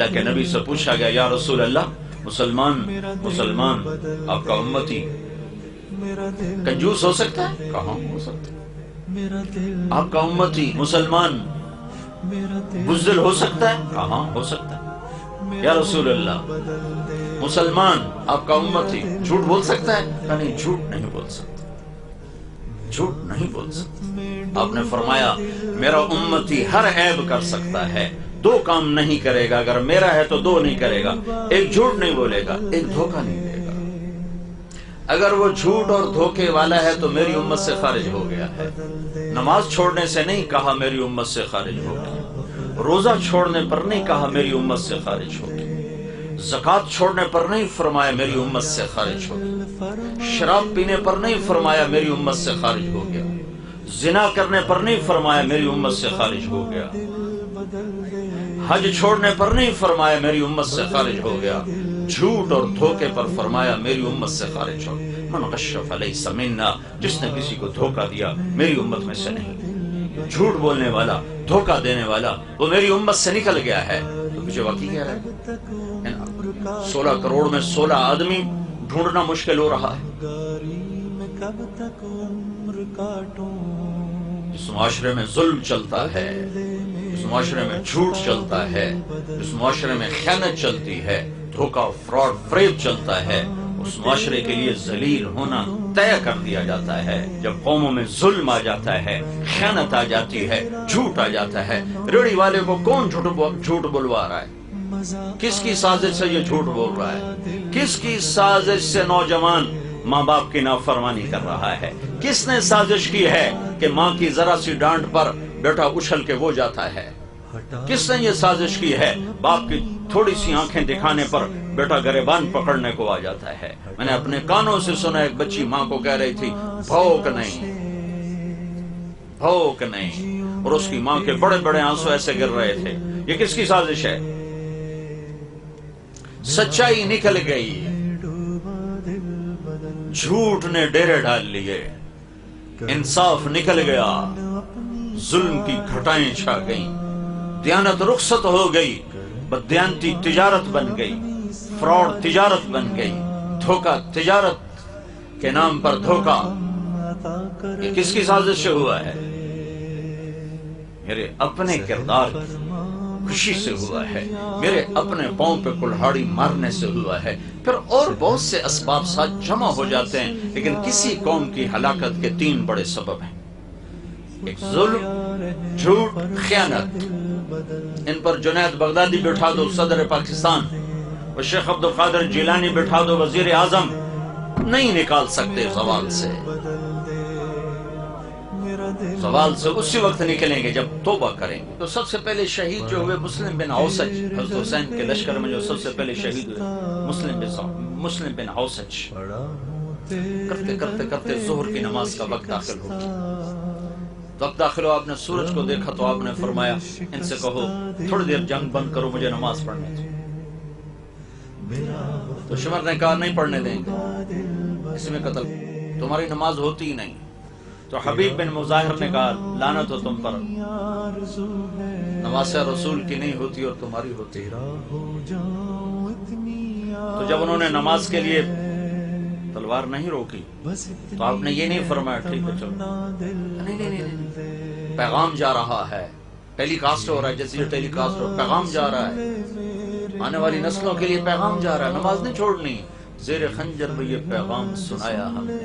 اللہ کے نبی سے پوچھا گیا یا رسول اللہ مسلمان آپ کا امتی کنجوس ہو سکتا ہے؟ کہاں ہو سکتا ہے؟ آپ کا امتی مسلمان بزدل ہو سکتا ہے؟ کہاں ہو سکتا ہے؟ یا رسول اللہ مسلمان آپ کا امتی جھوٹ بول سکتا ہے؟ کہ نہیں، جھوٹ نہیں بول سکتا، جھوٹ نہیں بول سکتا۔ آپ نے فرمایا میرا امتی ہر عیب کر سکتا ہے، دو کام نہیں کرے گا، اگر میرا ہے تو دو نہیں کرے گا، ایک جھوٹ نہیں بولے گا، ایک دھوکہ نہیں دے گا۔ اگر وہ جھوٹ اور دھوکے والا ہے تو میری امت سے خارج ہو گیا ہے۔ نماز چھوڑنے سے نہیں کہا میری امت سے خارج ہو گیا، روزہ چھوڑنے پر نہیں کہا میری امت سے خارج ہو گیا، زکوٰۃ چھوڑنے پر نہیں فرمایا میری امت سے خارج ہو گیا، شراب پینے پر نہیں فرمایا میری امت سے خارج ہو گیا، زنا کرنے پر نہیں فرمایا میری امت سے خارج ہو گیا، حج چھوڑنے پر نہیں فرمایا میری امت سے خارج ہو گیا، جھوٹ اور دھوکے پر فرمایا میری امت سے خارج ہو گیا۔ من غش فلیس منا، جس نے کسی کو دھوکہ دیا میری امت میں سے نہیں، جھوٹ بولنے والا، دھوکہ دینے والا وہ میری امت سے نکل گیا ہے۔ تو مجھے واقعی کہہ رہا ہے 16 کروڑ میں 16 آدمی ڈھونڈنا مشکل ہو رہا ہے۔ اس معاشرے میں ظلم چلتا ہے، اس معاشرے میں جھوٹ چلتا ہے، اس معاشرے میں خیانت چلتی ہے، دھوکہ، فراڈ، فریب چلتا ہے، اس معاشرے کے لیے ذلیل ہونا طے کر دیا جاتا ہے۔ جب قوموں میں ظلم آ جاتا ہے، خیانت آ جاتی ہے، جھوٹ آ جاتا ہے، ریڑھی والے کو کون جھوٹ بلوا رہا ہے؟ کس کی سازش سے یہ جھوٹ بول رہا ہے؟ کس کی سازش سے نوجوان ماں باپ کی نافرمانی کر رہا ہے؟ کس نے سازش کی ہے کہ ماں کی ذرا سی ڈانٹ پر بیٹا اچھل کے وہ جاتا ہے؟ کس نے یہ سازش کی ہے باپ کی تھوڑی سی آنکھیں دکھانے پر بیٹا گریبان پکڑنے کو آ جاتا ہے؟ میں نے اپنے کانوں سے سنا ایک بچی ماں کو کہہ رہی تھی بھوک نہیں، بھوک نہیں، اور اس کی ماں کے بڑے بڑے آنسو ایسے گر رہے تھے۔ یہ کس کی سازش ہے؟ سچائی نکل گئی، جھوٹ نے ڈیرے ڈال لیے، انصاف نکل گیا، ظلم کی گھٹائیں چھا گئیں، دیانت رخصت ہو گئی، بددیانتی تجارت بن گئی، فراڈ تجارت بن گئی، دھوکہ تجارت کے نام پر دھوکہ۔ یہ کس کی سازش سے ہوا ہے؟ میرے اپنے کردار کی خوشی سے ہوا ہے، میرے اپنے پاؤں پہ کلہاڑی مارنے سے ہوا ہے۔ پھر اور بہت سے اسباب ساتھ جمع ہو جاتے ہیں، لیکن کسی قوم کی ہلاکت کے 3 بڑے سبب ہیں، ایک ظلم، جھوٹ، خیانت۔ ان پر جنید بغدادی بٹھا دو صدر پاکستان، اور شیخ عبد القادر جیلانی بٹھا دو وزیر اعظم، نہیں نکال سکتے زوال سے۔ زوال سے اسی وقت نکلیں گے جب توبہ کریں گے۔ تو سب سے پہلے شہید جو ہوئے مسلم بن اوسج، حضرت حسین کے لشکر میں جو سب سے پہلے شہید ہوئے مسلم بن اوسج، کرتے کرتے کرتے ظہر کی نماز کا وقت داخل ہو گیا۔ وقت داخل ہو، آپ نے سورج کو دیکھا تو آپ نے فرمایا ان سے کہو تھوڑی دیر جنگ بند کرو، مجھے نماز پڑھنے دو۔ تو شمر نے کہا نہیں پڑھنے دیں گے، اس میں قتل، تمہاری نماز ہوتی ہی نہیں۔ تو حبیب بن مظاہر نے کہا لعنت ہو تم پر، نماز رسول کی نہیں ہوتی اور تمہاری ہوتی ہے۔ تو جب انہوں نے نماز کے لیے تلوار نہیں روکی تو آپ نے یہ نہیں فرمایا ٹھیک ہے چلو، نہیں، پیغام جا رہا ہے، ٹیلی کاسٹ ہو رہا ہے، جیسے ٹیلی کاسٹ ہو، پیغام جا رہا ہے، آنے والی نسلوں کے لیے پیغام جا رہا ہے، نماز نہیں چھوڑنی۔ زیر خنجر میں یہ پیغام سنایا ہم نے،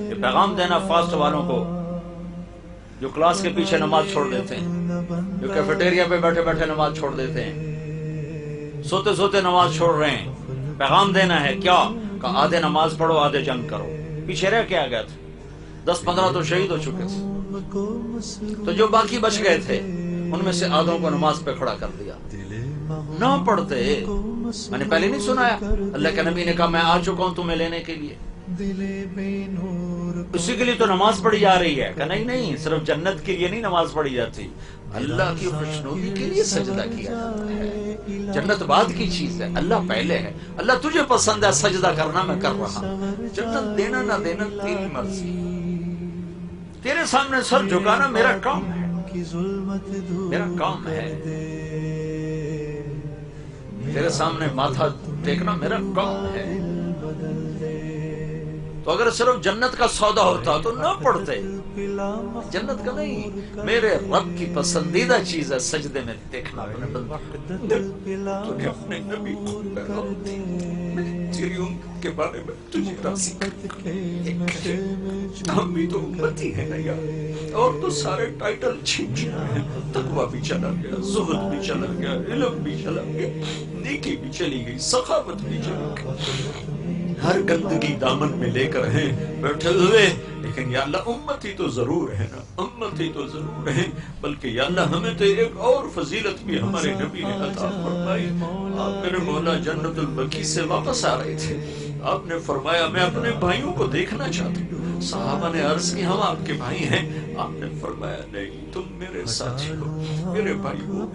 یہ پیغام دینا فاسٹ والوں کو جو کلاس کے پیچھے نماز چھوڑ دیتے ہیں، جو کیفیٹیریا پہ بیٹھے بیٹھے نماز چھوڑ دیتے ہیں، سوتے سوتے نماز چھوڑ رہے ہیں۔ پیغام دینا ہے کیا؟ کہ آدھے نماز پڑھو آدھے جنگ کرو۔ پیچھے رہ کے آ گئے تھے، 10-15 تو شہید ہو چکے تھے، تو جو باقی بچ گئے تھے ان میں سے آدھوں کو نماز پہ کھڑا کر دیا۔ نہ پڑھتے، میں نے پہلے نہیں سنایا، اللہ کے نبی نے کہا میں آ چکا ہوں تمہیں لینے کے لیے، اسی کے لیے تو نماز پڑھی جا رہی ہے۔ کہ نہیں، صرف جنت کے لیے نہیں نماز پڑھی جاتی، اللہ کی خوشنودی کے لیے سجدہ کیا جاتا ہے۔ جنت بعد کی چیز ہے، اللہ پہلے ہے۔ اللہ تجھے پسند ہے سجدہ کرنا، میں کر رہا ہوں، جنت دینا نہ دینا تیری مرضی، تیرے سامنے سر جھکانا میرا کام ہے، میرا کام ہے۔ تیرے سامنے ماتھا ٹیکنا میرا کام ہے. تو اگر صرف جنت کا سودا ہوتا تو نہ پڑھتے. جنت کا نہیں، میرے رب کی پسندیدہ چیز ہے سجدے میں دیکھنا اپنے بندے. تو نے اپنے نبی کو پیغام دی، تیری امت کے بارے میں تجھے راضی ہم بھی تو امتی ہیں نا یار. اور تو سارے ٹائٹل چھین چکے ہیں. تقویٰ بھی چلا گیا، زہد بھی چلا گیا، علم بھی چلا گیا، نیکی بھی چلی گئی، سخاوت بھی چلی گئی، ہر گندگی دامن میں لے کر ہیں بیٹھے ہوئے. لیکن یا اللہ امتی تو ضرور ہے نا، امتی تو ضرور ہے. بلکہ یا اللہ ہمیں تو ایک اور فضیلت بھی ہمارے نبی نے عطا فرمائی. آپ میرے مولا جنت البقیع سے واپس آ رہے تھے، آپ نے فرمایا میں اپنے بھائیوں کو دیکھنا چاہتا ہوں. صحابہ نے عرض کی ہم آپ کے بھائی ہیں. آپ نے فرمایا نہیں، تم میرے ساتھی ہو، میرے بھائی ہو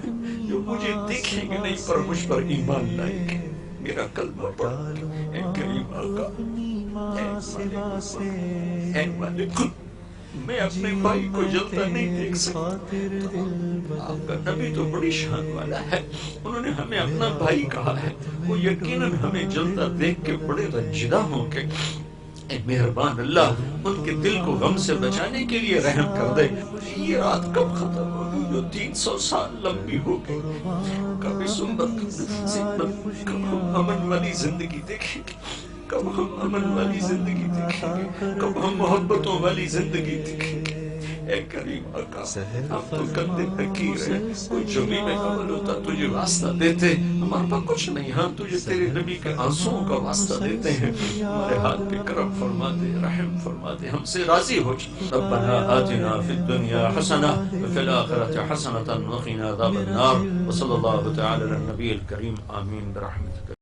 جو مجھے دیکھیں گے نہیں پر مجھ پر ایمان لائیں گے، میرا کلمہ پڑھیں گے. اے کریم آقا، اے مالک، میں اپنے بھائی کو جلتا نہیں دیکھ سکتا. آپ کا نبی تو بڑی شان والا ہے، انہوں نے ہمیں اپنا بھائی کہا ہے، وہ یقیناً ہمیں جلتا دیکھ کے بڑے رنجیدہ ہوں گے. اے مہربان اللہ، ان کے دل کو غم سے بچانے کے لیے رحم کر دے. یہ رات کب ختم ہوگی جو 300 سال لمبی ہو گئی؟ کب اس امت کب ہم امن والی زندگی دیکھیں گے؟ کب ہم امن والی زندگی دیکھیں گے؟ کب ہم محبتوں والی زندگی دیکھیں گے؟ اے کریم آقا، ہم تو کندے حقیر ہیں. کوئی جمی میں عمل ہوتا تجھے واسطہ دیتے، ہمارے پاس کچھ نہیں. ہاں تجھے تیرے نبی کے آنسوؤں کا واسطہ دیتے ہیں. ہمارے ہاتھ پہ کرم فرما دے، رحم فرما دے، ہم سے راضی ہو جا. ربنا آتنا فی الدنیا حسنہ وفی الآخرۃ حسنۃ وقنا عذاب النار. وصلی اللہ تعالی علی النبی الکریم. آمین برحمتک.